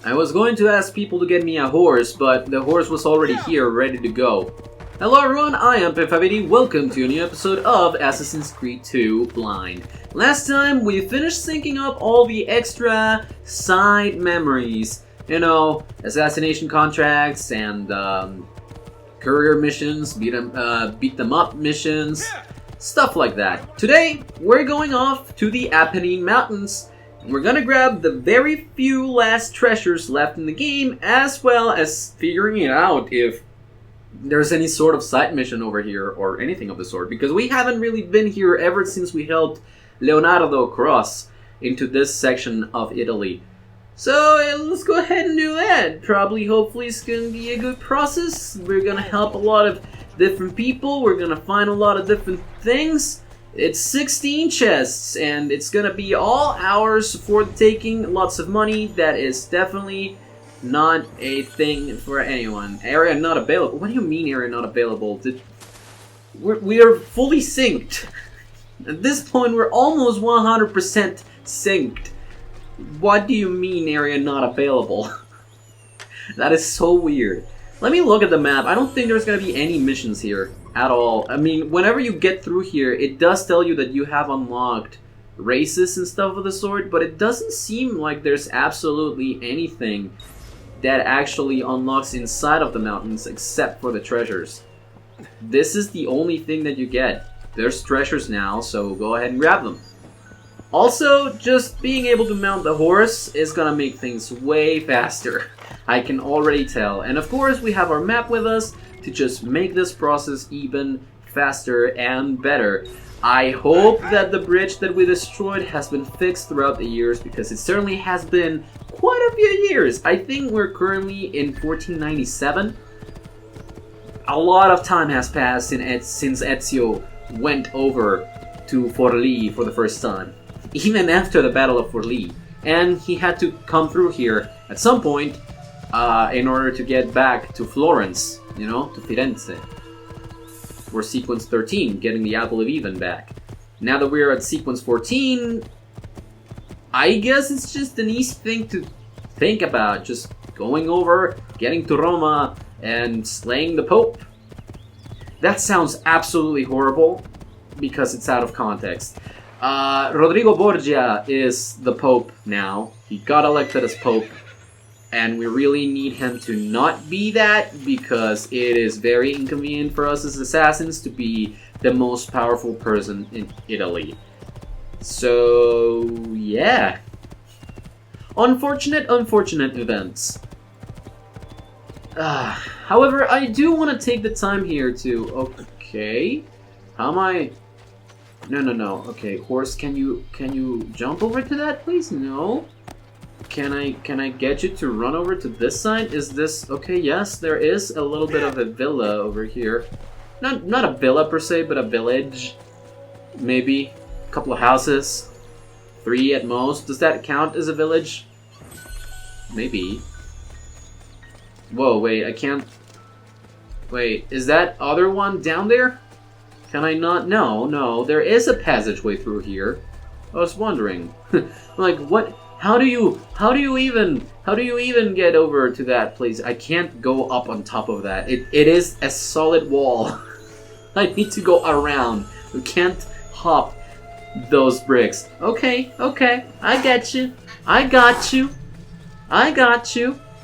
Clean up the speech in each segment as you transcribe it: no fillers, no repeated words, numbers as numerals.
I was going to ask people to get me a horse, but the horse was already here, ready to go. Hello everyone, I am Pip580, welcome to a new episode of Assassin's Creed 2 Blind. Last time we finished syncing up all the extra side memories. You know, assassination contracts and courier missions, beat them up missions, stuff like that. Today, we're going off to the Apennine Mountains. We're gonna grab the very few last treasures left in the game, as well as figuring it out if there's any sort of side mission over here or anything of the sort, because we haven't really been here ever since we helped Leonardo cross into this section of Italy. So let's go ahead and do that. Probably, hopefully, it's gonna be a good process. We're gonna help a lot of different people. We're gonna find a lot of different things. It's 16 chests, and it's gonna be all ours for taking. Lots of money. That is definitely not a thing for anyone. Area not available. What do you mean area not available? We are fully synced. At this point, we're almost 100% synced. What do you mean area not available? That is so weird. Let me look at the map. I don't think there's gonna be any missions here at all. I mean, whenever you get through here, it does tell you that you have unlocked races and stuff of the sort, but it doesn't seem like there's absolutely anything that actually unlocks inside of the mountains except for the treasures. This is the only thing that you get. There's treasures now, so go ahead and grab them. Also, just being able to mount the horse is gonna make things way faster. I can already tell. And of course, we have our map with us to just make this process even faster and better. I hope that the bridge that we destroyed has been fixed throughout the years, because it certainly has been quite a few years. I think we're currently in 1497. A lot of time has passed since Ezio went over to Forlì for the first time. Even after the Battle of Forlì. And he had to come through here at some point in order to get back to Florence, you know, to Firenze. For sequence 13, getting the Apple of Even back. Now that we're at sequence 14, I guess it's just an easy thing to think about. Just going over, getting to Roma, and slaying the Pope. That sounds absolutely horrible, because it's out of context. Rodrigo Borgia is the Pope now. He got elected as Pope, and we really need him to not be that, because it is very inconvenient for us as assassins to be the most powerful person in Italy. So, yeah. Unfortunate events. However, I do want to take the time here to... Okay. How am I... No. Okay, horse, can you jump over to that, please? No. Can I get you to run over to this side? Is this... Okay, yes, there is a little bit of a villa over here. Not a villa per se, but a village. Maybe. A couple of houses. 3 at most. Does that count as a village? Maybe. Whoa, wait, I can't... Wait, is that other one down there? Can I not? No, there is a passageway through here. I was wondering. Like, what? How do you even get over to that place? I can't go up on top of that. It is a solid wall. I need to go around. You can't hop those bricks. Okay, I get you. I got you.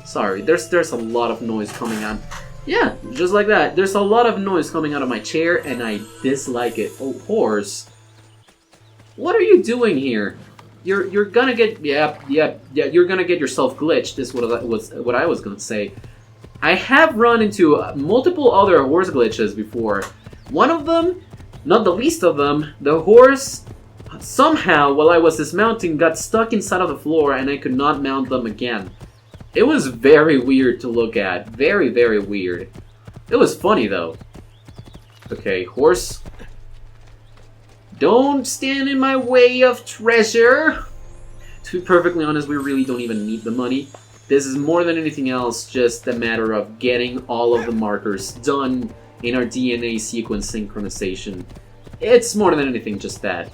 Sorry, there's a lot of noise coming on. Yeah, just like that. There's a lot of noise coming out of my chair, and I dislike it. Oh, horse. What are you doing here? You're gonna get... Yeah, you're gonna get yourself glitched, is what I was gonna say. I have run into multiple other horse glitches before. One of them, not the least of them, the horse somehow, while I was dismounting, got stuck inside of the floor, and I could not mount them again. It was very weird to look at. Very, very weird. It was funny, though. Okay, horse. Don't stand in my way of treasure. To be perfectly honest, we really don't even need the money. This is more than anything else just a matter of getting all of the markers done in our DNA sequence synchronization. It's more than anything just that.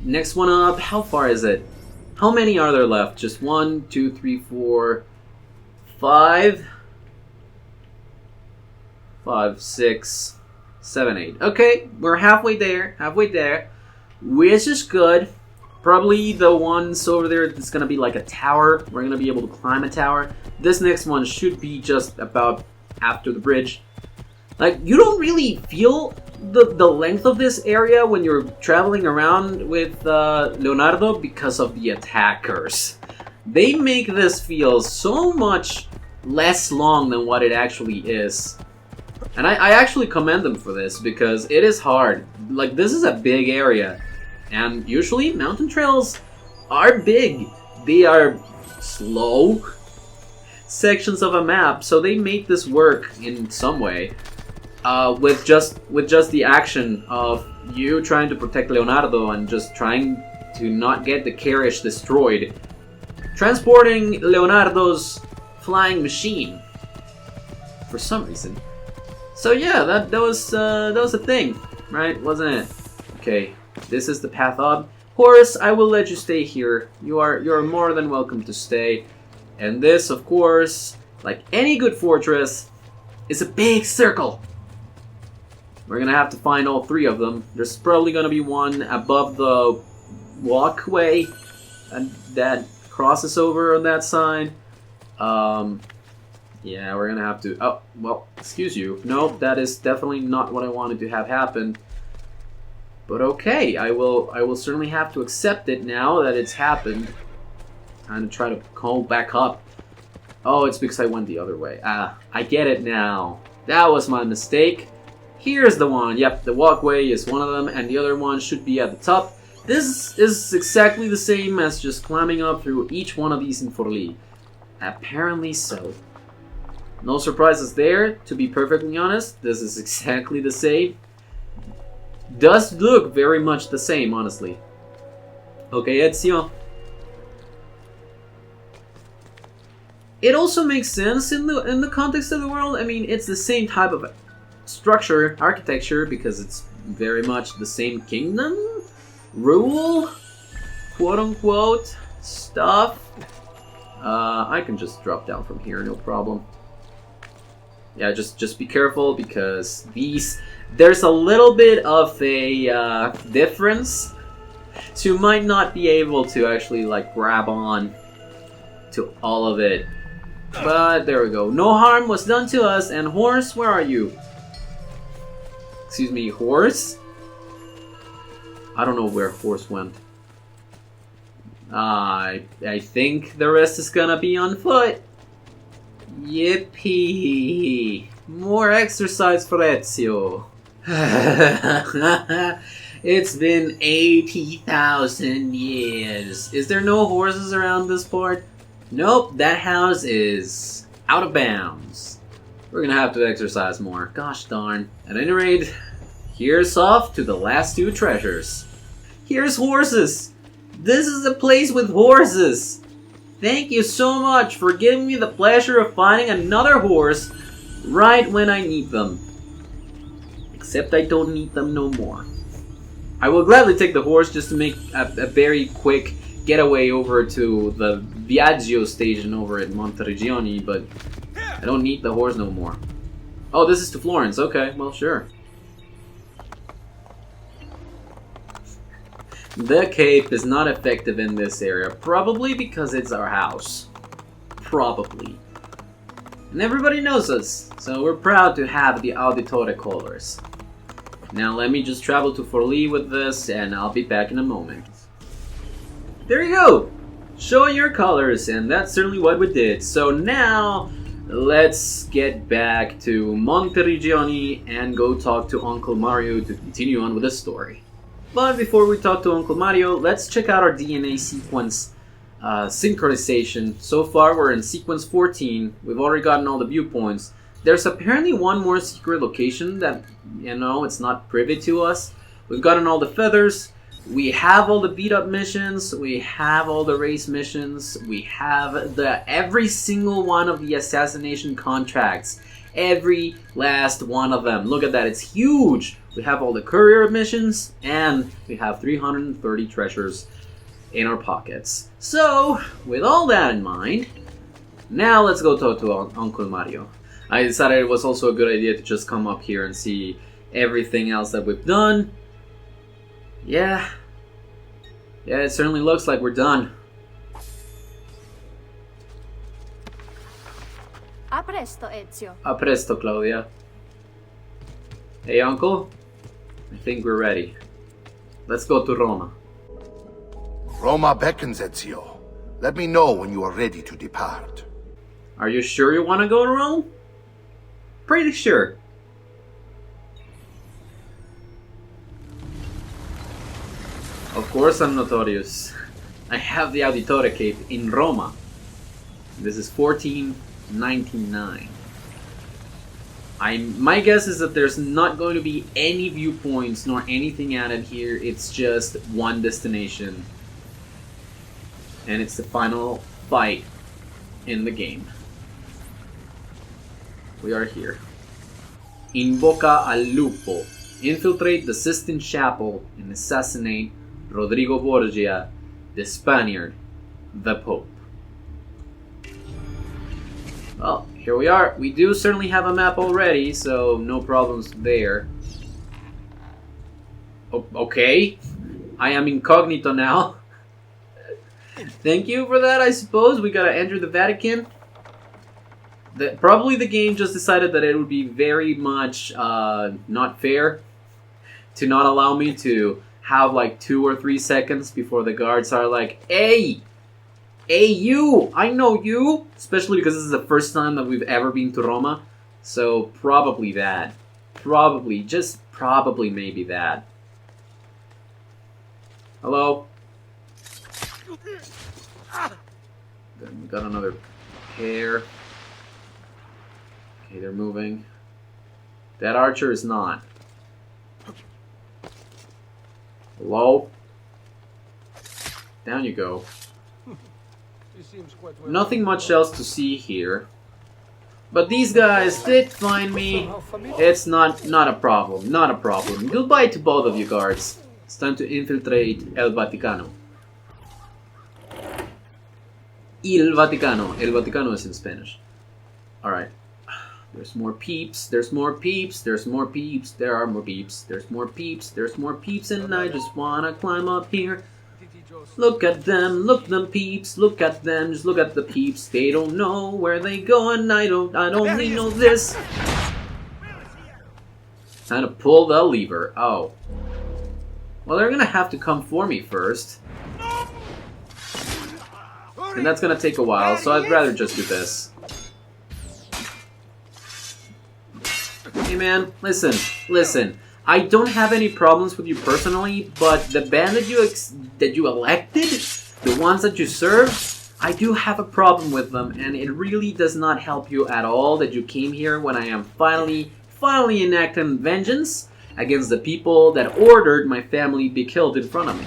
Next one up, how far is it? How many are there left? Just 1, 2, 3, 4, 5. 5, 6, 7, 8. Okay, we're halfway there. Which is good. Probably the ones over there that's gonna be like a tower. We're gonna be able to climb a tower. This next one should be just about after the bridge. Like, you don't really feel the length of this area when you're traveling around with Leonardo because of the attackers. They make this feel so much less long than what it actually is. And I actually commend them for this because it is hard. Like, this is a big area. And usually mountain trails are big. They are slow sections of a map, so they make this work in some way. With just the action of you trying to protect Leonardo and just trying to not get the carriage destroyed. Transporting Leonardo's flying machine for some reason. So yeah, that was a thing, right? Wasn't it? Okay, this is the path up. Horse, I will let you stay here. You're more than welcome to stay. And this, of course, like any good fortress, is a big circle. We're gonna have to find all 3 of them. There's probably gonna be one above the walkway and that crosses over on that side. Yeah, we're gonna have to... Oh, well, excuse you. Nope, that is definitely not what I wanted to have happen. But okay, I will certainly have to accept it now that it's happened. Time to try to call back up. Oh, it's because I went the other way. Ah, I get it now. That was my mistake. Here's the one. Yep, the walkway is one of them, and the other one should be at the top. This is exactly the same as just climbing up through each one of these in Forlì. Apparently so. No surprises there, to be perfectly honest. This is exactly the same. Does look very much the same, honestly. Okay, Ezio. It also makes sense in the context of the world. I mean, it's the same type of structure, architecture, because it's very much the same kingdom, rule, quote-unquote, stuff. I can just drop down from here, no problem. Yeah, just be careful because there's a little bit of a difference. So you might not be able to actually like grab on to all of it. But there we go. No harm was done to us. And horse, where are you? Excuse me, horse? I don't know where horse went. I think the rest is gonna be on foot. Yippee! More exercise for Ezio. It's been 80,000 years. Is there no horses around this part? Nope, that house is out of bounds. We're gonna have to exercise more. Gosh darn. At any rate, here's off to the last 2 treasures. Here's horses! This is a place with horses! Thank you so much for giving me the pleasure of finding another horse right when I need them. Except I don't need them no more. I will gladly take the horse just to make a very quick getaway over to the Viaggio station over at Monteriggioni, but I don't need the horse no more. Oh, this is to Florence. Okay, well, sure. The cape is not effective in this area, probably because it's our house. Probably. And everybody knows us, so we're proud to have the Auditore colors. Now let me just travel to Forlì with this, and I'll be back in a moment. There you go! Showing your colors, and that's certainly what we did. So now, let's get back to Monteriggioni and go talk to Uncle Mario to continue on with the story. But before we talk to Uncle Mario, let's check out our DNA sequence synchronization. So far we're in sequence 14. We've already gotten all the viewpoints. There's apparently one more secret location that, you know, it's not privy to us. We've gotten all the feathers. We have all the beat up missions. We have all the race missions. We have every single one of the assassination contracts. Every last one of them. Look at that, it's huge! We have all the courier missions, and we have 330 treasures. in our pockets. So, with all that in mind, now let's go talk to Uncle Mario. I decided it was also a good idea to just come up here and see everything else that we've done. Yeah, it certainly looks like we're done. A presto, Ezio. A presto, Claudia. Hey, Uncle. I think we're ready. Let's go to Roma. Roma beckons, Ezio. Let me know when you are ready to depart. Are you sure you want to go to Rome? Pretty sure. Of course I'm notorious. I have the Auditore cape in Roma. This is 1499. My guess is that there's not going to be any viewpoints nor anything added here. It's just one destination. And it's the final fight in the game. We are here. Invoca al Lupo. Infiltrate the Sistine Chapel and assassinate Rodrigo Borgia, the Spaniard, the Pope. Well, here we are. We do certainly have a map already, so no problems there. Okay. I am incognito now. Thank you for that, I suppose. We gotta enter the Vatican. Probably the game just decided that it would be very much not fair to not allow me to have like 2 or 3 seconds before the guards are like, Hey, you! I know you! Especially because this is the first time that we've ever been to Roma. So probably that. Just probably maybe that. Hello? Then we got another pair. Okay, they're moving. That archer is not. Hello? Down you go. Nothing much else to see here. But these guys did find me. It's not a problem. Not a problem. Goodbye to both of you guards. It's time to infiltrate El Vaticano. Il Vaticano. El Vaticano is in Spanish. Alright. There's more peeps. There's more peeps. There's more peeps. There are more peeps. There's more peeps. There's more peeps. And I just wanna climb up here. Look at them, look them peeps, look at them, just look at the peeps. They don't know where they go and I only know this. Time to pull the lever. Oh. Well, they're gonna have to come for me first. And that's gonna take a while, so I'd rather just do this. Hey man, listen. I don't have any problems with you personally, but the band that you elected, the ones that you serve, I do have a problem with them, and it really does not help you at all that you came here when I am finally enacting vengeance against the people that ordered my family be killed in front of me.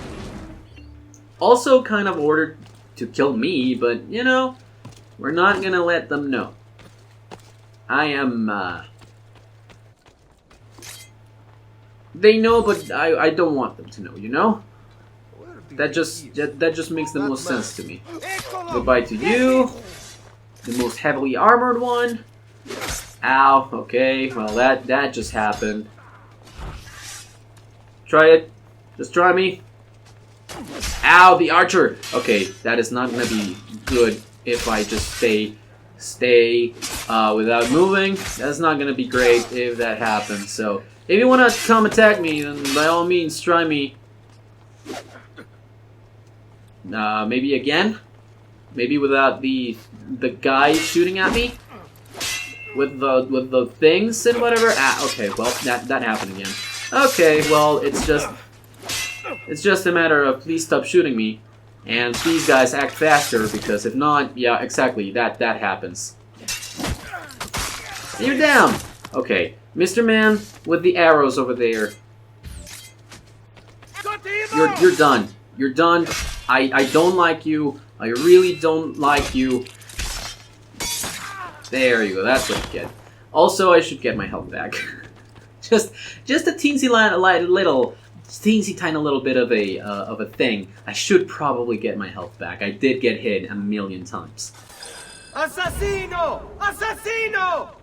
Also kind of ordered to kill me, but you know, we're not gonna let them know. I am, They know, but I don't want them to know, you know? That just makes the most sense to me. Goodbye to you, the most heavily armored one. Ow, okay, well that just happened. Try it. Just try me. Ow, the archer! Okay, that is not gonna be good if I just stay without moving. That's not gonna be great if that happens, so if you want to come attack me, then by all means, try me. Maybe again? Maybe without the guy shooting at me? With the things and whatever? Ah, okay, well, that happened again. Okay, well, it's just a matter of please stop shooting me. And please, guys, act faster, because if not, yeah, exactly, that happens. You're down! Okay. Mr. Man with the arrows over there. You're done. You're done. I don't like you. I really don't like you. There you go. That's what you get. Also, I should get my health back. just a teensy little teensy tiny little bit of a thing. I should probably get my health back. I did get hit a million times. Assassino! Assassino!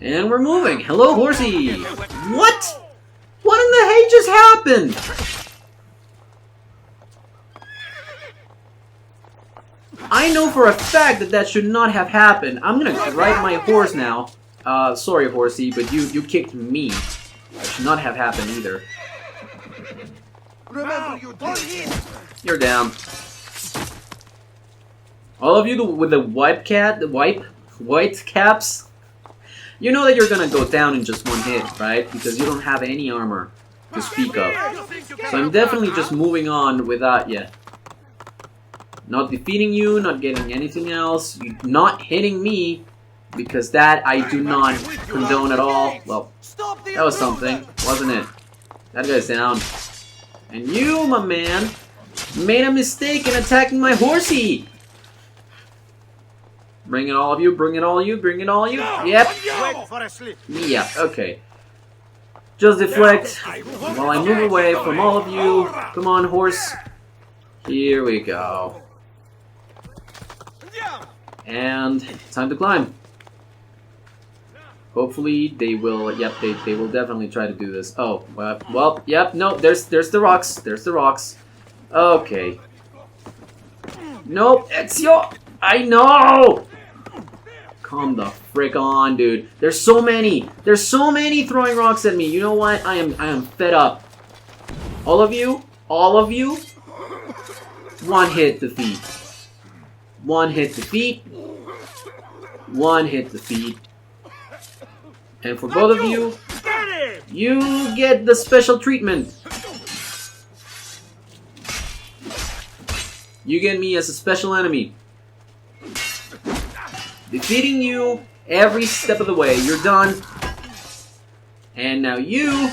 And we're moving. Hello, horsey. What? What in the heck just happened? I know for a fact that that should not have happened. I'm gonna ride my horse now. Sorry, horsey, but you kicked me. That should not have happened either. You're down. All of you with the white caps, you know that you're gonna go down in just one hit, right? Because you don't have any armor to speak of. So I'm definitely just moving on without you. Not defeating you, not getting anything else, not hitting me, because that I do not condone at all. Well, that was something, wasn't it? That guy's down. And you, my man, made a mistake in attacking my horsey! Bring it all of you, bring it all you, bring it all you. Yep. Yeah, okay. Just deflect while I move away from all of you. Come on, horse. Here we go. And time to climb. Hopefully they will, yep, they will definitely try to do this. Oh, well, yep, no, there's the rocks. There's the rocks. Okay. Nope, Ezio! I know! Come the frick on, dude. There's so many. There's so many throwing rocks at me. You know what? I am fed up. All of you, one hit defeat. One hit defeat. One hit defeat. And for both of you, you get the special treatment. You get me as a special enemy. Defeating you every step of the way. You're done. And now you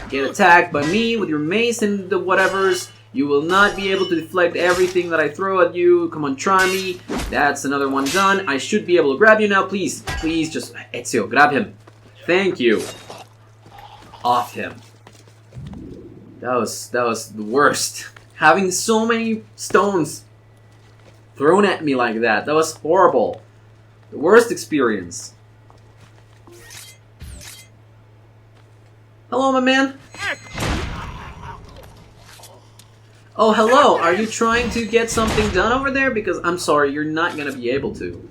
get attacked by me with your mace and the whatevers. You will not be able to deflect everything that I throw at you. Come on, try me. That's another one done. I should be able to grab you now. Please, please, just Ezio, grab him. Thank you. Off him. That was the worst. Having so many stones thrown at me like that. That was horrible. The worst experience. Hello, my man. Oh, hello. Are you trying to get something done over there? Because I'm sorry, you're not gonna be able to.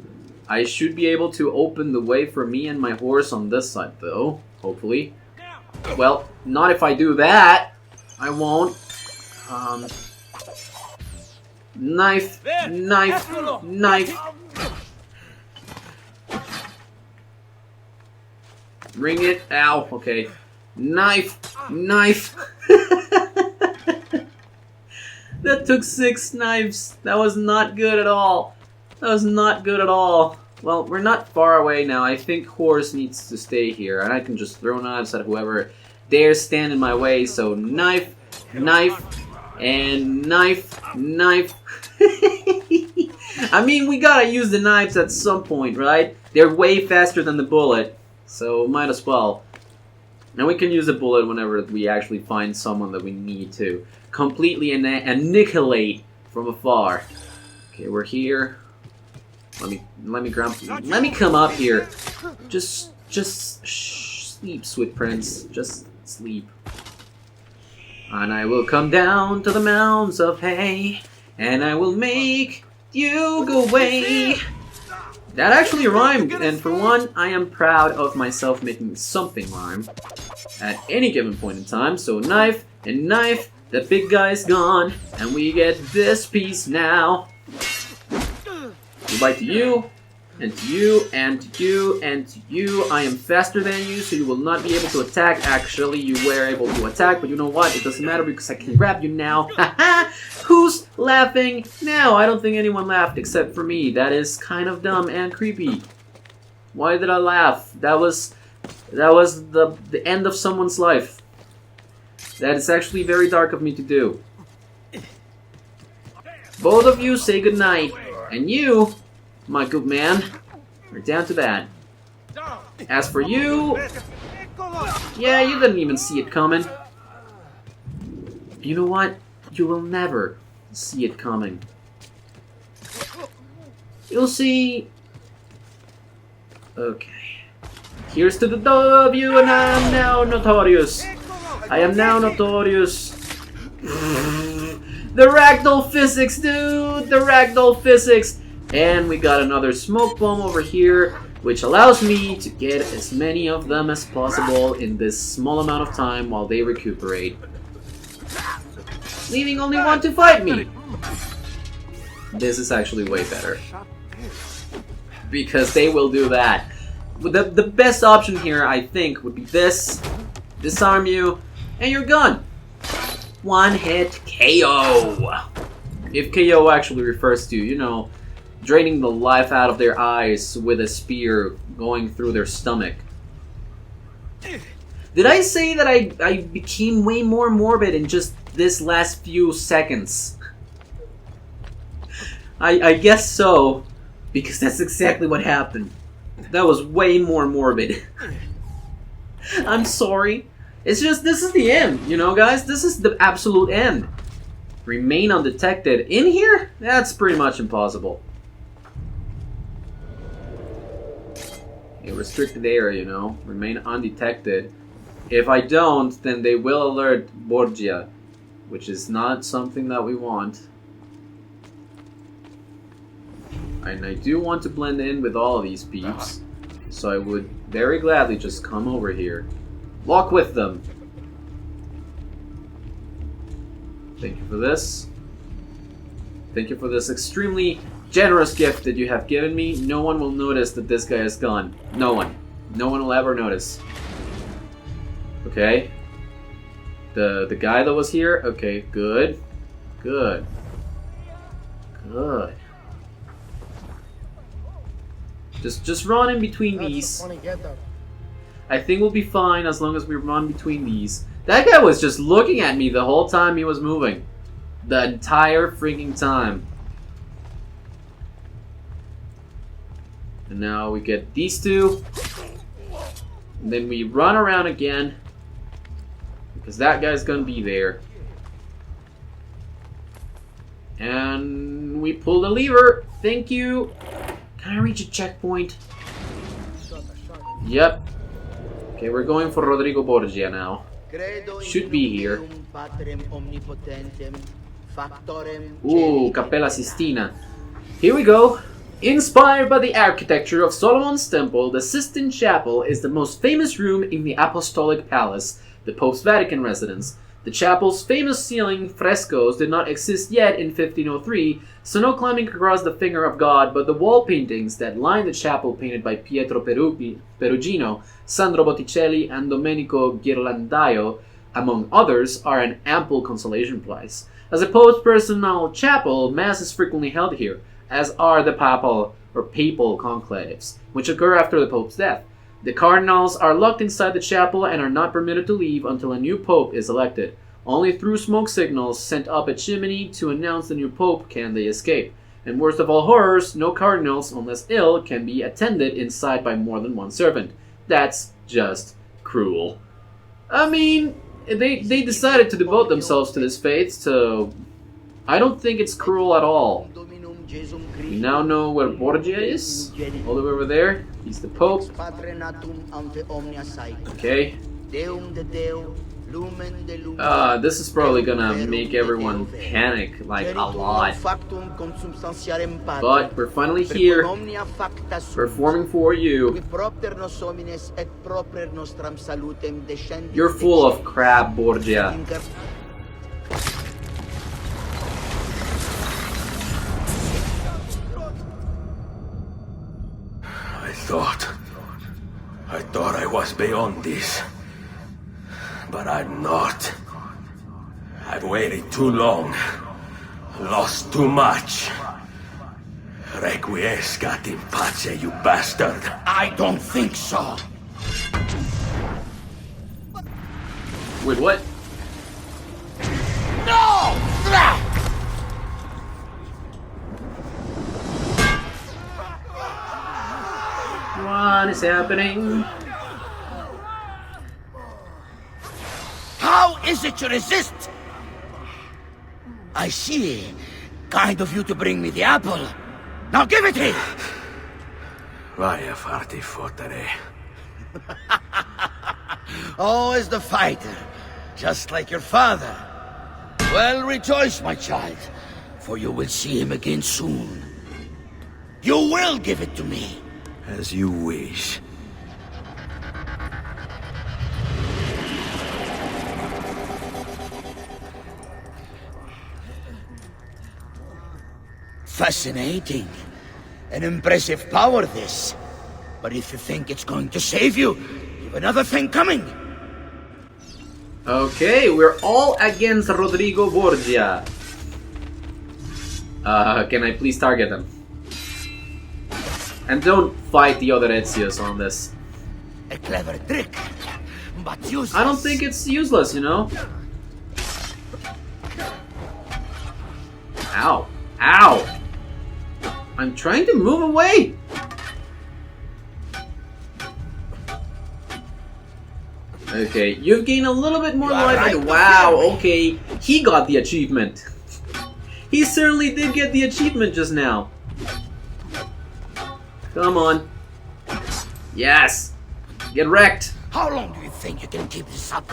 I should be able to open the way for me and my horse on this side, though. Hopefully. Well, not if I do that. I won't. Knife, knife, knife. Ring it. Ow. Okay. Knife, knife. That took 6 knives. That was not good at all. That was not good at all. Well, we're not far away now. I think horse needs to stay here, and I can just throw knives at whoever dares stand in my way. So knife, knife, and knife, knife. I mean, we gotta use the knives at some point, right? They're way faster than the bullet, so might as well. And we can use a bullet whenever we actually find someone that we need to completely annihilate from afar. Okay, we're here. Let me come up here. Just sleep, sweet prince. Just sleep. And I will come down to the mounds of hay, and I will make you go away. That actually rhymed, and for one, I am proud of myself making something rhyme at any given point in time. So knife and knife, the big guy's gone, and we get this piece now. Goodbye to you, and to you, and to you, and to you. I am faster than you, so you will not be able to attack. Actually, you were able to attack, but you know what? It doesn't matter because I can grab you now. Haha! Who's laughing now? I don't think anyone laughed except for me. That is kind of dumb and creepy. Why did I laugh? That was the end of someone's life. That is actually very dark of me to do. Both of you say goodnight. And you, my good man, We're down to that. As for you... Yeah, you didn't even see it coming. You know what? You will never see it coming. You'll see... Okay. Here's to the W, and I am now notorious. I am now notorious. The ragdoll physics, dude! The ragdoll physics! And we got another smoke bomb over here, which allows me to get as many of them as possible in this small amount of time while they recuperate. Leaving only one to fight me! This is actually way better. Because they will do that. The best option here, I think, would be this. Disarm you, and you're gone. One hit KO. If KO actually refers to, you know, draining the life out of their eyes with a spear going through their stomach. Did I say that I became way more morbid in just this last few seconds? I guess so, because that's exactly what happened. That was way more morbid. I'm sorry. It's just, this is the end, you know, guys? This is the absolute end. Remain undetected. In here? That's pretty much impossible. A restricted area, you know? Remain undetected. If I don't, then they will alert Borgia, which is not something that we want. And I do want to blend in with all of these peeps, so I would very gladly just come over here. Walk with them. Thank you for this. Thank you for this extremely generous gift that you have given me. No one will notice that this guy is gone. No one. No one will ever notice. Okay. The guy that was here? Okay, good. Good. Good. Just run in between these. I think we'll be fine as long as we run between these. That guy was just looking at me the whole time he was moving. The entire freaking time. And now we get these two. And then we run around again. Because that guy's gonna be there. And we pull the lever. Thank you. Can I reach a checkpoint? Yep. Okay, we're going for Rodrigo Borgia now. Should be here. Ooh, Cappella Sistina. Here we go. Inspired by the architecture of Solomon's Temple, the Sistine Chapel is the most famous room in the Apostolic Palace, the Pope's Vatican residence. The chapel's famous ceiling frescoes did not exist yet in 1503, so no climbing across the finger of God, but the wall paintings that line the chapel, painted by Pietro Perugino, Sandro Botticelli, and Domenico Ghirlandaio, among others, are an ample consolation prize. As a Pope's personal chapel, Mass is frequently held here, as are the papal conclaves, which occur after the Pope's death. The cardinals are locked inside the chapel and are not permitted to leave until a new pope is elected. Only through smoke signals sent up a chimney to announce the new pope can they escape. And worst of all horrors, no cardinals, unless ill, can be attended inside by more than one servant. That's just cruel. I mean, they decided to devote themselves to this faith, so I don't think it's cruel at all. We now know where Borgia is, all the way over there. He's the Pope. Okay. This is probably gonna make everyone panic, like, a lot. But we're finally here, performing for you. You're full of crap, Borgia. I thought I was beyond this. But I'm not. I've waited too long. Lost too much. Requiescat in pace, you bastard. I don't think so. Wait, what? No! is happening? How is it you resist? I see. Kind of you to bring me the apple. Now give it here! Vai a farti fottere. Always the fighter. Just like your father. Well, rejoice, my child. For you will see him again soon. You will give it to me. As you wish. Fascinating. An impressive power, this. But if you think it's going to save you, you've another thing coming. Okay, we're all against Rodrigo Borgia. Can I please target them? And don't fight the other Ezios on this. A clever trick, but useless. I don't think it's useless, you know? Ow. Ow! I'm trying to move away! Okay, you've gained a little bit more life. right, And wow, okay, he got the achievement. He certainly did get the achievement just now. Come on. Yes! Get wrecked! How long do you think you can keep this up?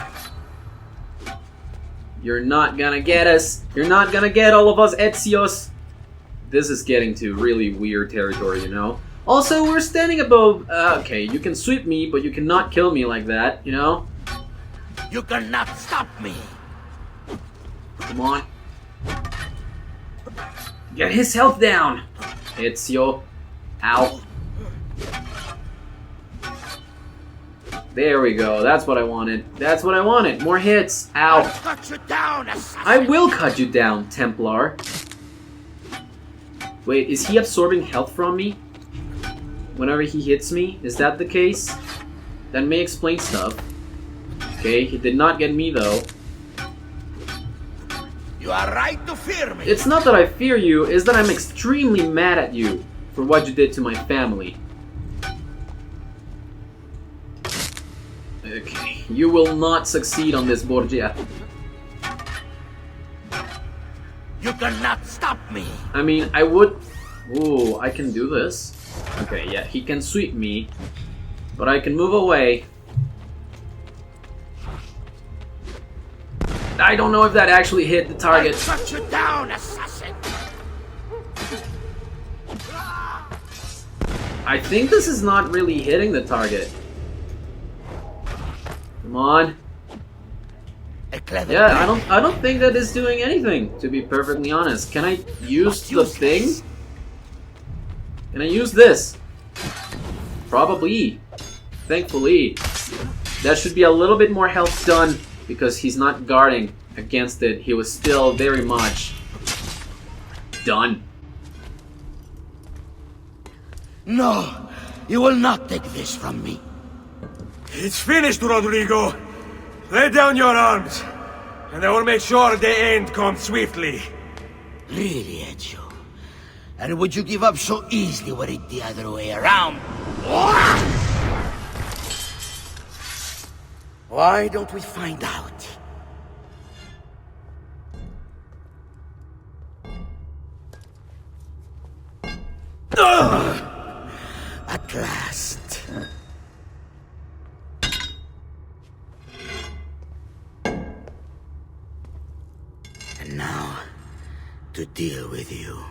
You're not gonna get us. You're not gonna get all of us Ezios. This is getting to really weird territory, you know? Also, we're standing above... okay, you can sweep me, but you cannot kill me like that, you know? You cannot stop me. Come on. Get his health down! Ezio. Ow. There we go. That's what I wanted. That's what I wanted. More hits. Ow. I'll cut you down, assassin. I will cut you down, Templar. Wait, is he absorbing health from me? Whenever he hits me? Is that the case? That may explain stuff. Okay, he did not get me though. You are right to fear me. It's not that I fear you, it's that I'm extremely mad at you for what you did to my family. Okay, you will not succeed on this, Borgia. You cannot stop me. I mean, I would... Ooh, I can do this. Okay, yeah, he can sweep me, but I can move away. I don't know if that actually hit the target. I'll cut you down, assassin. I think this is not really hitting the target. Come on. A clever Yeah, trick. I don't think that is doing anything, to be perfectly honest. Can I use the thing? Can I use this? Probably. Thankfully. That should be a little bit more health done because he's not guarding against it. He was still very much done. No, you will not take this from me. It's finished, Rodrigo. Lay down your arms, and I will make sure the end comes swiftly. Really, Ezio? And would you give up so easily were it the other way around? Why don't we find out? At last. And now, to deal with you.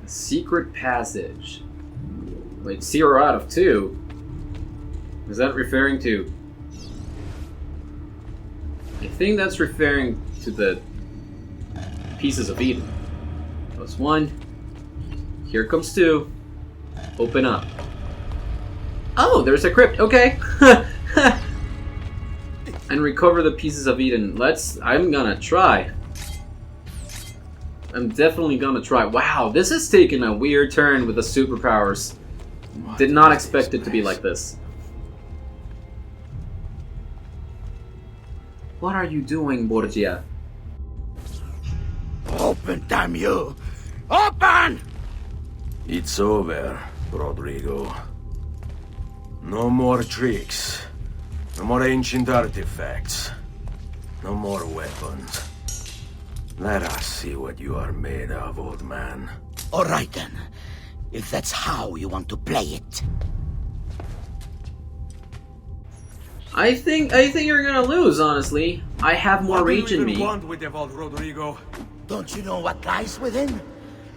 Secret passage. Wait, 0 out of 2? Is that referring to... I think that's referring to the pieces of Eden. That was 1. Here comes 2. Open up. Oh, there's a crypt. Okay. And recover the pieces of Eden. I'm gonna try. I'm definitely gonna try. Wow, this has taken a weird turn with the superpowers. Did not expect it to be like this. What are you doing, Borgia? Open, damn you! Open! It's over, Rodrigo. No more tricks. No more ancient artifacts. No more weapons. Let us see what you are made of, old man. All right then, if that's how you want to play it. I think you're gonna lose, honestly. I have more rage in me. What do you even want with the vault, Rodrigo? Don't you know what lies within?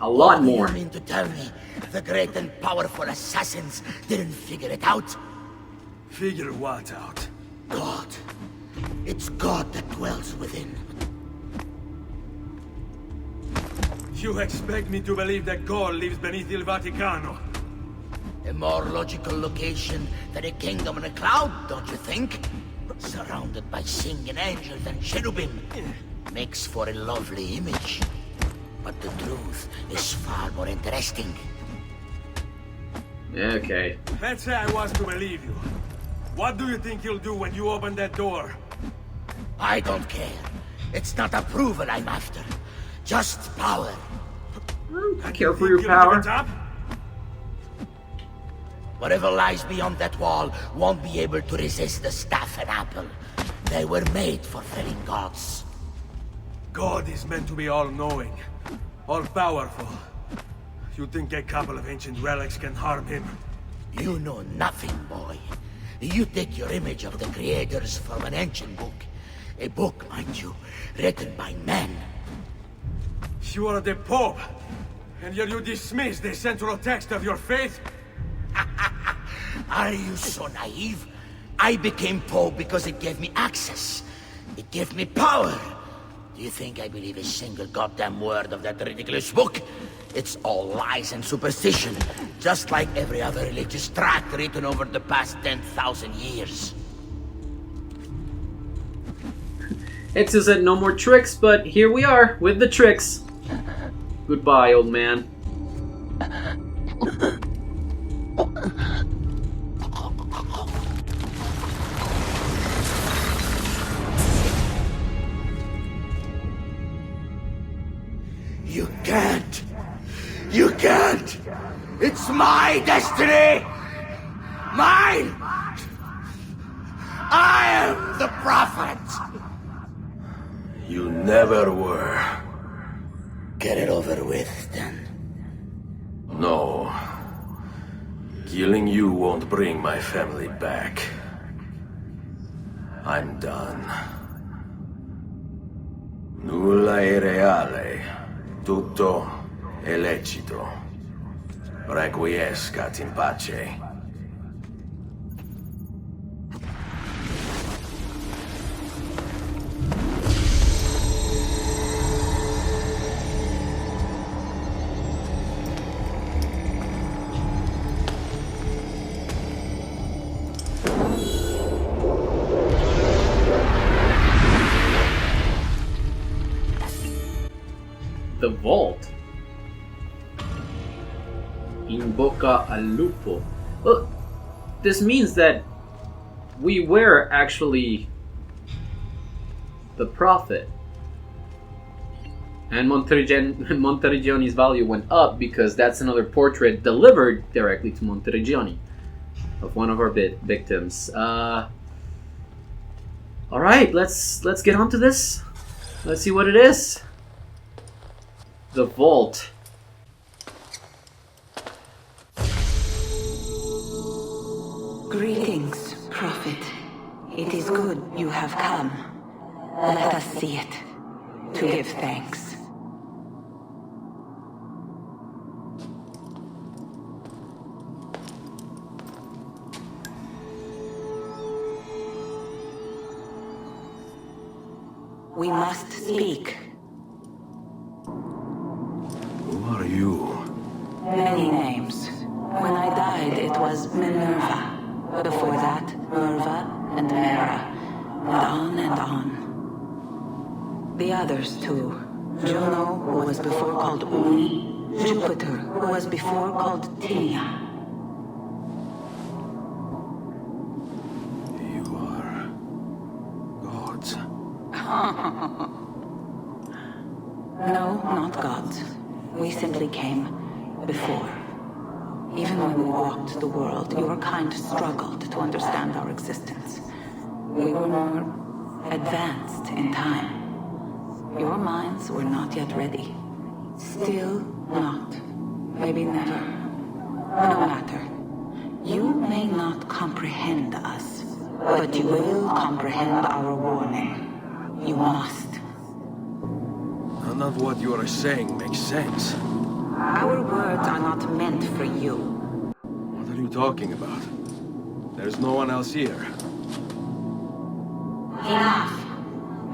A lot Or do more. you mean to tell me the great and powerful assassins didn't figure it out? Figure what out? God. It's God that dwells within. You expect me to believe that God lives beneath Il Vaticano? A more logical location than a kingdom in a cloud, don't you think? Surrounded by singing angels and cherubim. Makes for a lovely image. But the truth is far more interesting. Okay. Let's say I was to believe you. What do you think you'll do when you open that door? I don't care. It's not approval I'm after. Just power. I care for your Think you'll give it power. up? Whatever lies beyond that wall won't be able to resist the staff and apple. They were made for felling gods. God is meant to be all-knowing, all-powerful. You think a couple of ancient relics can harm him? You know nothing, boy. You take your image of the creators from an ancient book. A book, mind you, written by men. You are the Pope, and yet you dismiss the central text of your faith? Are you so naive? I became Pope because it gave me access. It gave me power. Do you think I believe a single goddamn word of that ridiculous book? It's all lies and superstition, just like every other religious tract written over the past 10,000 years. Ezio said no more tricks, but here we are with the tricks. Goodbye, old man. You can't! You can't! It's my destiny! Mine! I am the prophet! You never were. Get it over with, then. No. Killing you won't bring my family back. I'm done. Nulla è reale. Tutto è lecito. Requiescat in pace. The vault. In bocca al lupo. Well, this means that we were actually the prophet. And Monteriggioni's value went up because that's another portrait delivered directly to Monteriggioni of one of our victims. Alright, let's get on to this. Let's see what it is. The vault. Greetings, Prophet. It is good you have come. Let us see it, to give thanks. We must speak. Who are you? Many names. When I died, it was Minerva. Before that, Merva and Mera. And on and on. The others, too. Juno, who was before called Uni. Jupiter, who was before called Tinia. You are... gods. No, not gods. We simply came before. Even when we walked the world, your kind struggled to understand our existence. We were more advanced in time. Your minds were not yet ready. Still not. Maybe never. No matter. You may not comprehend us, but you will comprehend our warning. You must. None of what you are saying makes sense. Our words are not meant for you. What are you talking about? There's no one else here. Enough.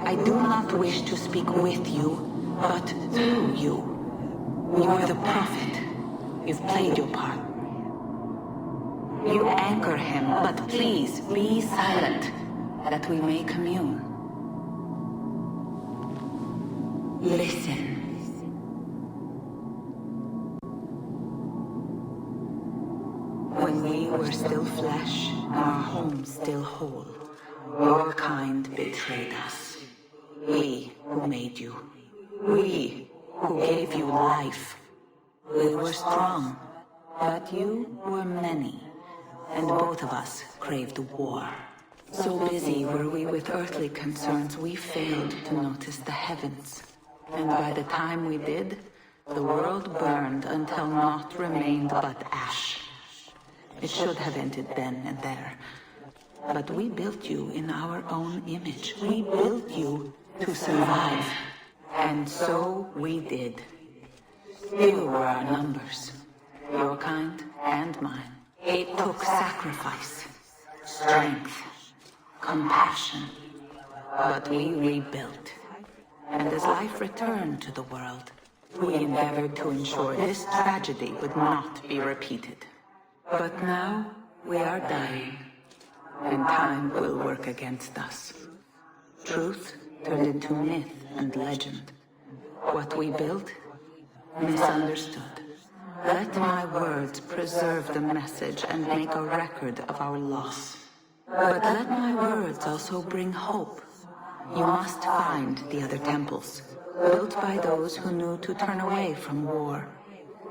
I do not wish to speak with you, but through you. You are the prophet. You've played your part. You anchor him, but please be silent, that we may commune. Listen. When we were still flesh, and our home still whole, your kind betrayed us. We who made you. We who gave you life. We were strong, but you were many, and both of us craved war. So busy were we with earthly concerns, we failed to notice the heavens. And by the time we did, the world burned until naught remained but ash. It should have ended then and there. But we built you in our own image. We built you to survive. And so we did. Few were our numbers, your kind and mine. It took sacrifice, strength, compassion. But we rebuilt. And as life returned to the world, we endeavored to ensure this tragedy would not be repeated. But now we are dying, and time will work against us. Truth turned into myth and legend. What we built, misunderstood. Let my words preserve the message and make a record of our loss. But let my words also bring hope. You must find the other temples, built by those who knew to turn away from war.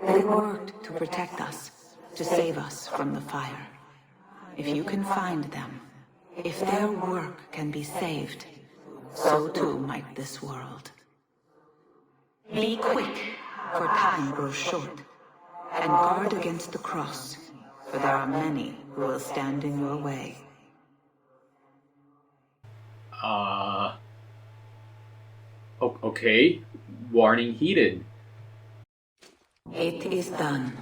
They worked to protect us, to save us from the fire. If you can find them, if their work can be saved, so too might this world. Be quick, for time grows short, and guard against the cross, for there are many who will stand in your way. Okay. Warning heeded. It is done.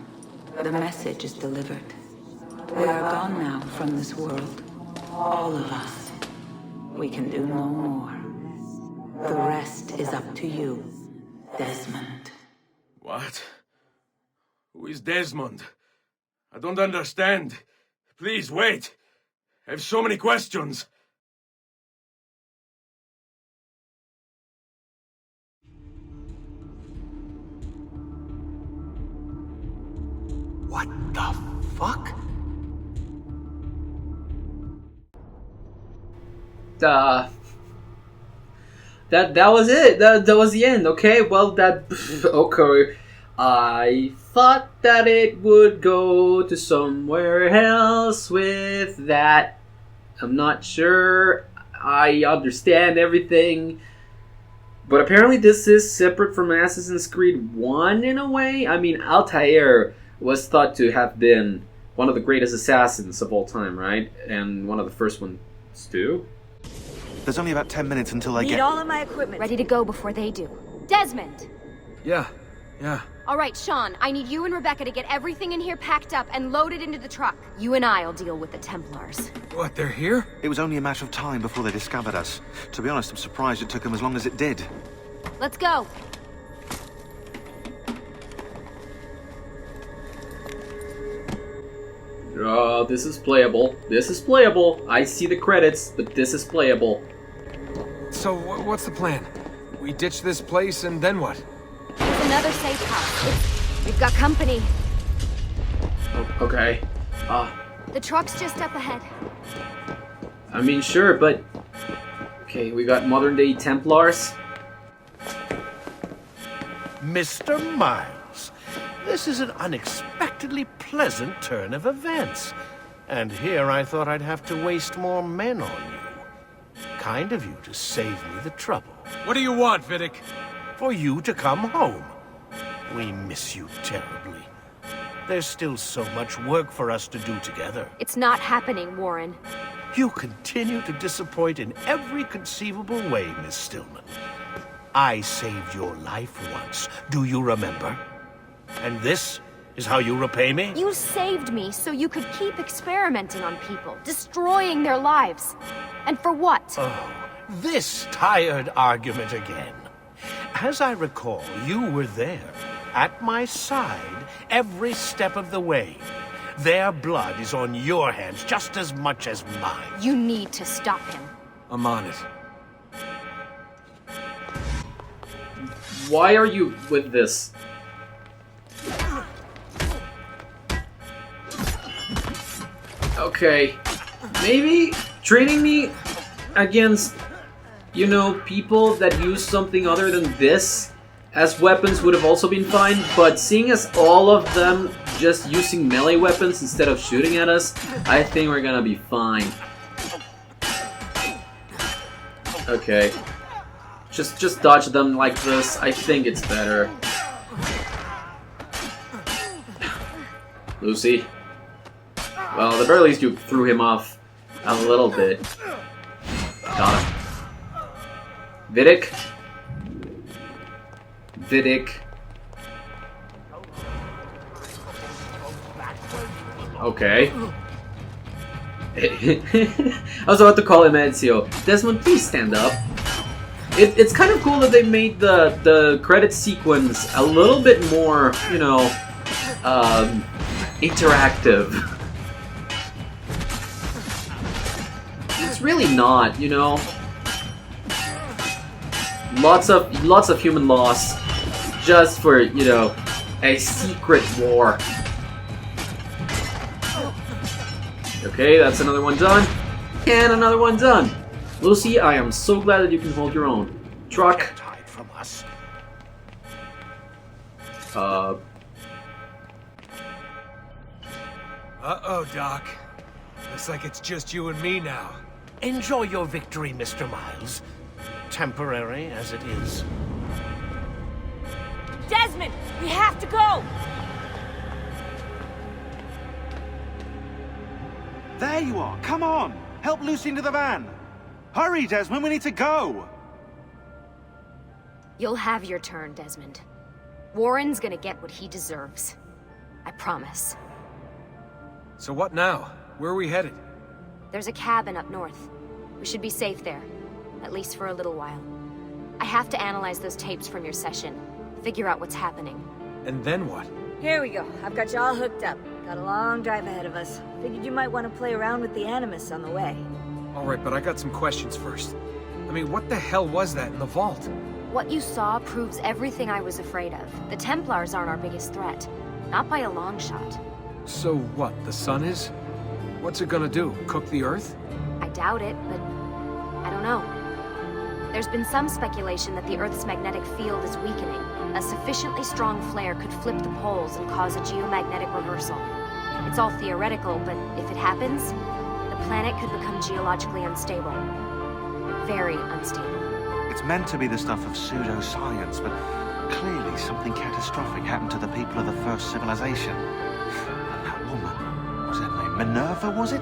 The message is delivered. We are gone now from this world. All of us. We can do no more. The rest is up to you, Desmond. What? Who is Desmond? I don't understand. Please, wait. I have so many questions. What the fuck? That was it. That was the end. Okay, well okay. I thought that it would go to somewhere else with that. I'm not sure I understand everything. But apparently this is separate from Assassin's Creed 1 in a way. I mean, Altair was thought to have been one of the greatest assassins of all time, right? And one of the first ones too. There's only about 10 minutes until I Need get... all of my equipment ready to go before they do. Desmond! Yeah, Yeah. All right, Sean, I need you and Rebecca to get everything in here packed up and loaded into the truck. You and I'll deal with the Templars. What, they're here? It was only a matter of time before they discovered us. To be honest, I'm surprised it took them as long as it did. Let's go. Oh, this is playable. This is playable. I see the credits, but this is playable. So, what's the plan? We ditch this place and then what? There's another safe house. We've got company. Oh, okay. The truck's just up ahead. I mean, sure, but... Okay, we got modern-day Templars. Mr. Miles, this is an unexpectedly pleasant turn of events. And here I thought I'd have to waste more men on you. Kind of you to save me the trouble. What do you want, Vidic? For you to come home. We miss you terribly. There's still so much work for us to do together. It's not happening, Warren. You continue to disappoint in every conceivable way, Miss Stillman. I saved your life once, do you remember? And this is how you repay me? You saved me so you could keep experimenting on people, destroying their lives. And for what? Oh, this tired argument again. As I recall, you were there, at my side, every step of the way. Their blood is on your hands just as much as mine. You need to stop him. I'm on it. Why are you with this? Okay. Maybe training me against, you know, people that use something other than this as weapons would have also been fine, but seeing as all of them just using melee weapons instead of shooting at us, I think we're gonna be fine. Okay. Just dodge them like this. I think it's better. Lucy. Well, at the very least you threw him off a little bit. Got him. Vidic. Vidic. Okay. I was about to call him Ezio. Desmond, please stand up. It's kind of cool that they made the credit sequence a little bit more, you know, interactive. It's really not, you know. Lots of human loss just for, you know, a secret war. Okay, that's another one done. And another one done. Lucy, I am so glad that you can hold your own. Truck. Can't hide from us. Uh-oh, Doc. Looks like it's just you and me now. Enjoy your victory, Mr. Miles. Temporary as it is. Desmond, we have to go! There you are! Come on! Help Lucy into the van! Hurry, Desmond, we need to go! You'll have your turn, Desmond. Warren's gonna get what he deserves. I promise. So what now? Where are we headed? There's a cabin up north. We should be safe there. At least for a little while. I have to analyze those tapes from your session. Figure out what's happening. And then what? Here we go. I've got you all hooked up. Got a long drive ahead of us. Figured you might want to play around with the Animus on the way. Alright, but I got some questions first. I mean, what the hell was that in the vault? What you saw proves everything I was afraid of. The Templars aren't our biggest threat. Not by a long shot. So what, the sun is? What's it gonna do? Cook the Earth? I doubt it, but I don't know. There's been some speculation that the Earth's magnetic field is weakening. A sufficiently strong flare could flip the poles and cause a geomagnetic reversal. It's all theoretical, but if it happens, the planet could become geologically unstable. Very unstable. It's meant to be the stuff of pseudoscience, but clearly something catastrophic happened to the people of the first civilization. And that woman, what's her name? Minerva, was it?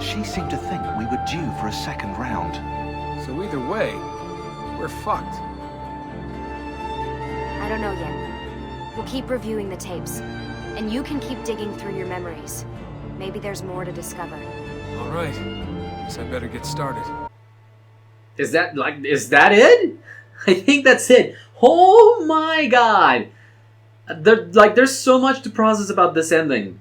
She seemed to think we were due for a second round. So either way, we're fucked. I don't know yet. We'll keep reviewing the tapes, and you can keep digging through your memories. Maybe there's more to discover. All right. Guess I better get started. Is that it? I think that's it. Oh my god! There's so much to process about this ending.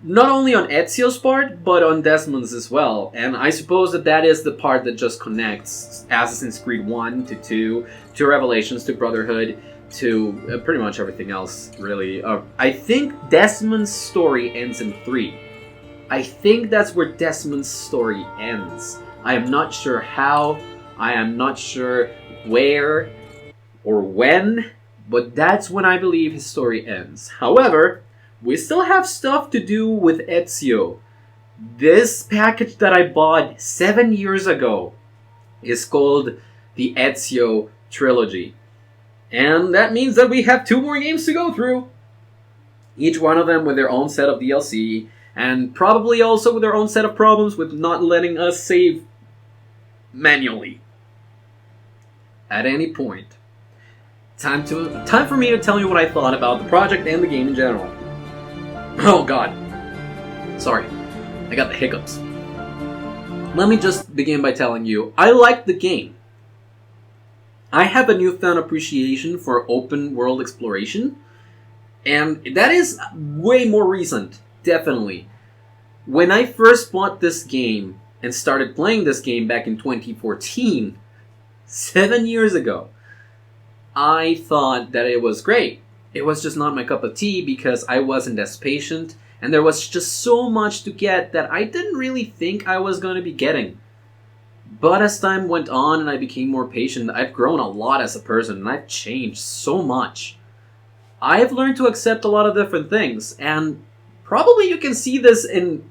Not only on Ezio's part, but on Desmond's as well. And I suppose that is the part that just connects Assassin's Creed 1 to 2, to Revelations, to Brotherhood, to pretty much everything else, really. I think Desmond's story ends in 3. I think that's where Desmond's story ends. I am not sure how, I am not sure where or when, but that's when I believe his story ends. However, we still have stuff to do with Ezio. This package that I bought 7 years ago is called the Ezio Trilogy. And that means that we have 2 more games to go through. Each one of them with their own set of DLC, and probably also with their own set of problems with not letting us save manually at any point. Time for me to tell you what I thought about the project and the game in general. Oh god. Sorry. I got the hiccups. Let me just begin by telling you, I like the game. I have a newfound appreciation for open world exploration, and that is way more recent, definitely. When I first bought this game and started playing this game back in 2014, 7 years ago, I thought that it was great. It was just not my cup of tea because I wasn't as patient, and there was just so much to get that I didn't really think I was going to be getting. But as time went on and I became more patient, I've grown a lot as a person, and I've changed so much. I've learned to accept a lot of different things, and probably you can see this in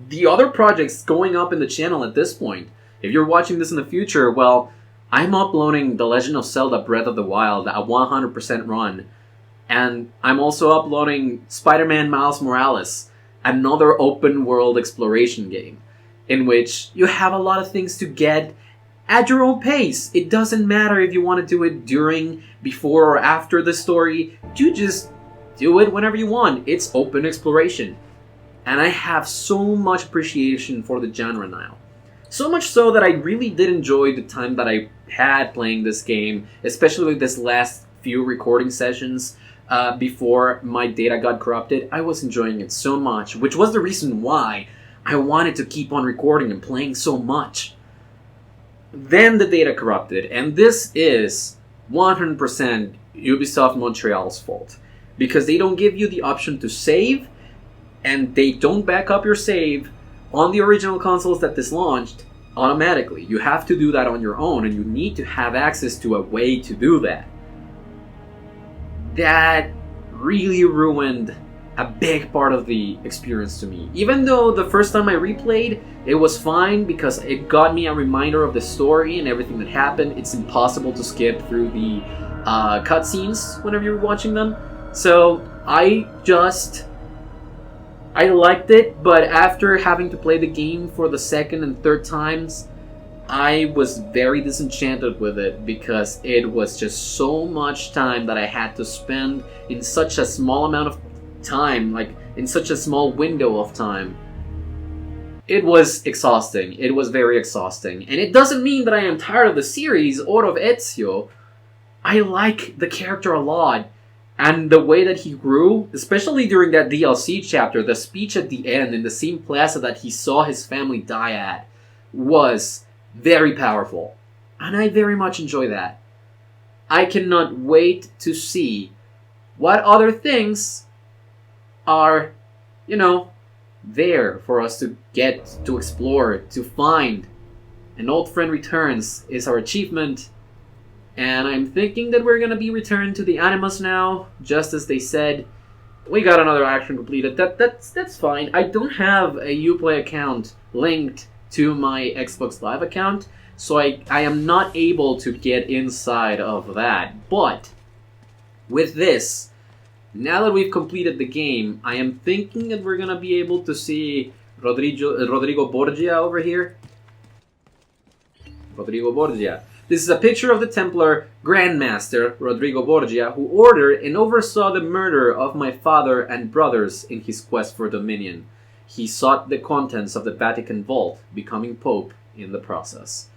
the other projects going up in the channel at this point. If you're watching this in the future, well, I'm uploading The Legend of Zelda Breath of the Wild, a 100% run. And I'm also uploading Spider-Man Miles Morales, another open world exploration game, in which you have a lot of things to get at your own pace. It doesn't matter if you want to do it during, before, or after the story. You just do it whenever you want. It's open exploration. And I have so much appreciation for the genre now. So much so that I really did enjoy the time that I had playing this game, especially with this last few recording sessions. Before my data got corrupted, I was enjoying it so much, which was the reason why I wanted to keep on recording and playing so much. Then the data corrupted, and this is 100% Ubisoft Montreal's fault. Because they don't give you the option to save, and they don't back up your save on the original consoles that this launched automatically. You have to do that on your own, and you need to have access to a way to do that. That really ruined a big part of the experience to me. Even though the first time I replayed, it was fine because it got me a reminder of the story and everything that happened. It's impossible to skip through the cutscenes whenever you're watching them. So I liked it, but after having to play the game for the second and third times, I was very disenchanted with it because it was just so much time that I had to spend in such a small amount of time, like in such a small window of time. It was exhausting. It was very exhausting. And it doesn't mean that I am tired of the series or of Ezio. I like the character a lot. And the way that he grew, especially during that DLC chapter, the speech at the end in the same plaza that he saw his family die at, was very powerful. And I very much enjoy that. I cannot wait to see what other things are, there for us to get, to explore, to find. An old friend returns is our achievement. And I'm thinking that we're gonna be returned to the Animus now, just as they said. We got another action completed. That's fine. I don't have a Uplay account linked to my Xbox Live account, so I am not able to get inside of that. But with this, now that we've completed the game, I am thinking that we're gonna be able to see Rodrigo Borgia over here. Rodrigo Borgia. This is a picture of the Templar Grandmaster, Rodrigo Borgia, who ordered and oversaw the murder of my father and brothers in his quest for dominion. He sought the contents of the Vatican vault, becoming Pope in the process.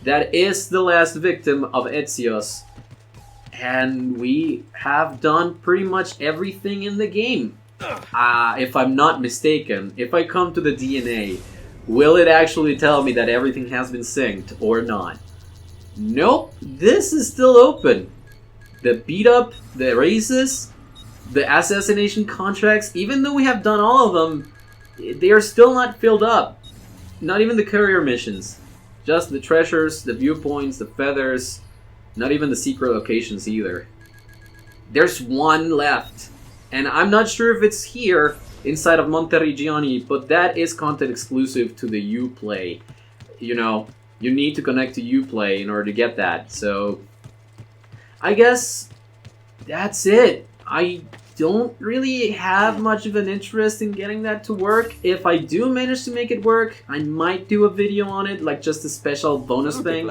That is the last victim of Ezio's, and we have done pretty much everything in the game. If I'm not mistaken, if I come to the DNA, will it actually tell me that everything has been synced or not? Nope, this is still open. The beat up, the races, the assassination contracts, even though we have done all of them, they are still not filled up. Not even the courier missions. Just the treasures, the viewpoints, the feathers, not even the secret locations either. There's one left, and I'm not sure if it's here inside of Monteriggioni, but that is content exclusive to the Uplay. You know, you need to connect to Uplay in order to get that, so I guess that's it. I don't really have much of an interest in getting that to work. If I do manage to make it work, I might do a video on it, like just a special bonus thing.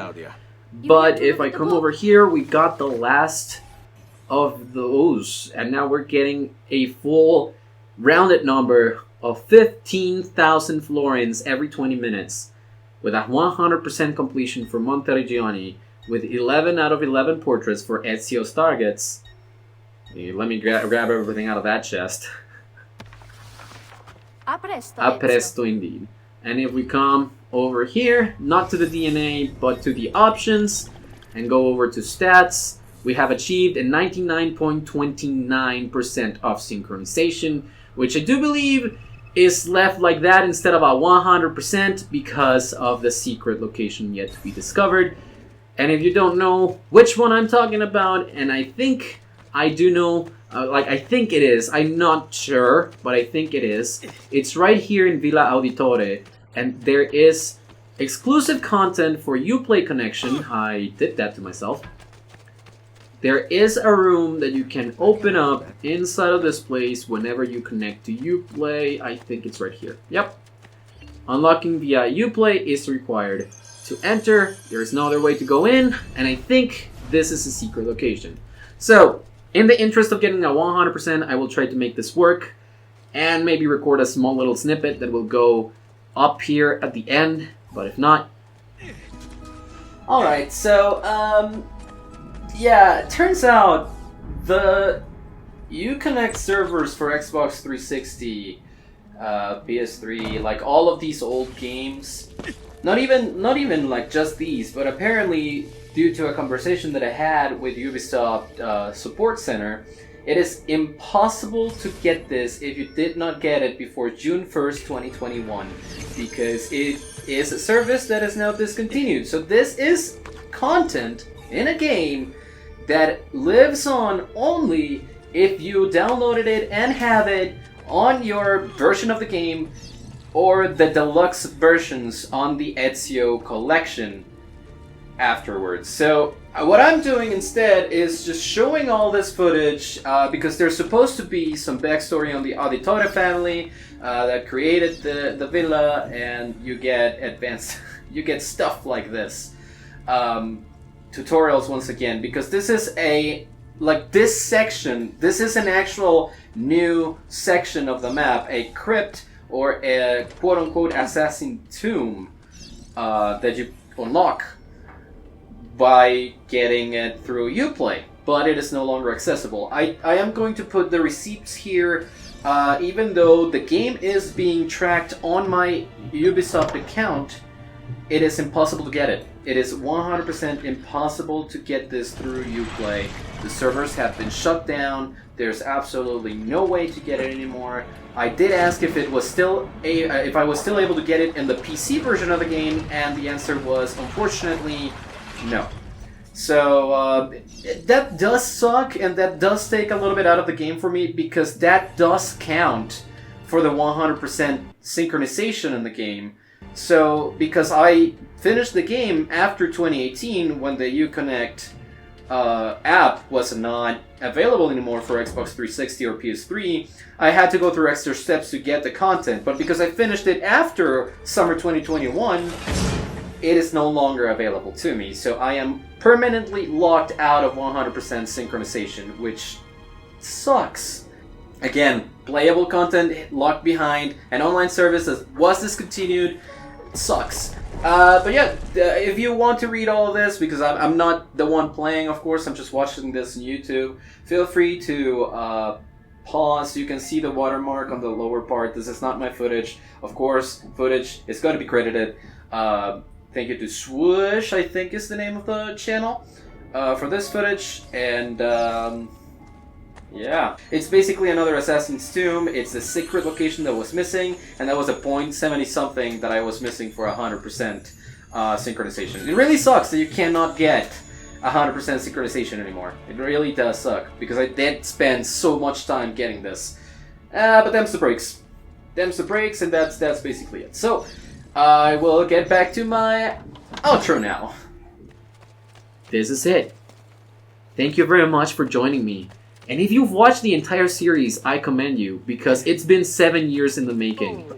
But if I come over here, we got the last of those, and now we're getting a full rounded number of 15,000 florins every 20 minutes with a 100% completion for Monteriggioni with 11 out of 11 portraits for Ezio's targets. Let me grab everything out of that chest. A presto, A presto indeed. And if we come over here, not to the DNA, but to the options, and go over to stats, we have achieved a 99.29% of synchronization, which I do believe is left like that instead of a 100% because of the secret location yet to be discovered. And if you don't know which one I'm talking about, and I think I do know, I think it is, I'm not sure, but I think it is. It's right here in Villa Auditore, and there is exclusive content for Uplay connection. I did that to myself. There is a room that you can open up inside of this place whenever you connect to Uplay. I think it's right here. Yep. Unlocking via Uplay is required to enter. There's no other way to go in, and I think this is a secret location. So, in the interest of getting a 100%, I will try to make this work and maybe record a small little snippet that will go up here at the end, but if not... Alright, so, yeah, it turns out the Uconnect servers for Xbox 360, PS3, like all of these old games, not even like just these, but apparently due to a conversation that I had with Ubisoft Support Center, it is impossible to get this if you did not get it before June 1st, 2021, because it is a service that is now discontinued. So this is content in a game that lives on only if you downloaded it and have it on your version of the game or the deluxe versions on the Ezio collection afterwards. So what I'm doing instead is just showing all this footage because there's supposed to be some backstory on the Auditore family that created the villa, and you get advanced, you get stuff like this. Tutorials once again, because this is this section, this is an actual new section of the map, a crypt or a quote-unquote assassin tomb that you unlock by getting it through Uplay, but it is no longer accessible. I am going to put the receipts here, even though the game is being tracked on my Ubisoft account. It is impossible to get it. It is 100% impossible to get this through Uplay. The servers have been shut down. There's absolutely no way to get it anymore. I did ask if it was still if I was still able to get it in the PC version of the game, and the answer was unfortunately no. So that does suck, and that does take a little bit out of the game for me, because that does count for the 100% synchronization in the game. So, because I finished the game after 2018 when the Uconnect app was not available anymore for Xbox 360 or PS3, I had to go through extra steps to get the content. But because I finished it after summer 2021, it is no longer available to me, so I am permanently locked out of 100% synchronization, which sucks. Again, playable content locked behind, an online service that was discontinued, sucks. But yeah, if you want to read all of this, because I'm not the one playing, of course, I'm just watching this on YouTube, feel free to pause. You can see the watermark on the lower part. This is not my footage. Of course, footage is going to be credited. Thank you to Swoosh, I think is the name of the channel, for this footage. And yeah, it's basically another Assassin's Tomb. It's a secret location that was missing, and that was a .70 something that I was missing for 100% synchronization. It really sucks that you cannot get 100% synchronization anymore. It really does suck, because I did spend so much time getting this. But them's the breaks. Them's the breaks, and that's basically it. So, I will get back to my outro now. This is it. Thank you very much for joining me. And if you've watched the entire series, I commend you, because it's been 7 years in the making.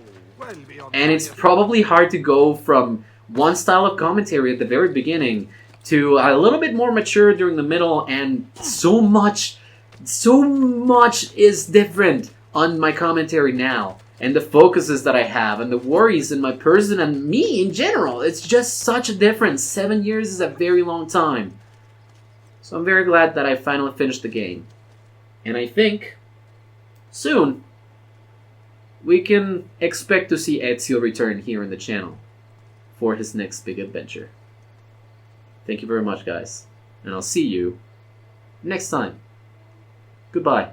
And it's probably hard to go from one style of commentary at the very beginning to a little bit more mature during the middle, and so much is different on my commentary now. And the focuses that I have, and the worries, and my person, and me in general. It's just such a difference. 7 years is a very long time. So I'm very glad that I finally finished the game. And I think, soon, we can expect to see Ezio return here in the channel for his next big adventure. Thank you very much, guys. And I'll see you next time. Goodbye.